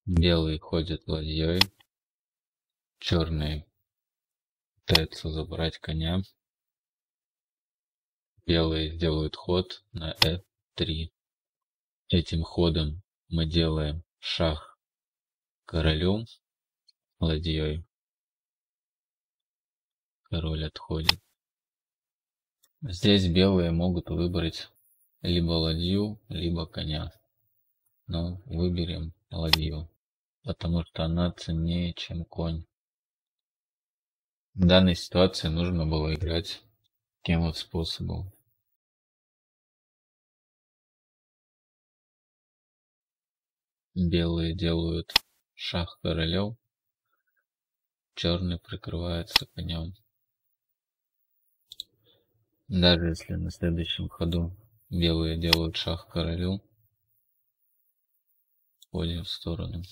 Белый ходит ладьей, черный пытается забрать коня. Белые делают ход на f3. Этим ходом мы делаем шах королю ладьей. Король отходит. Здесь белые могут выбрать либо ладью, либо коня. Но выберем ладью, потому что она ценнее, чем конь. В данной ситуации нужно было играть таким вот способом. Белые делают шах королев, черный прикрывается конем. Даже если на следующем ходу белые делают шах королю, ходим в сторону.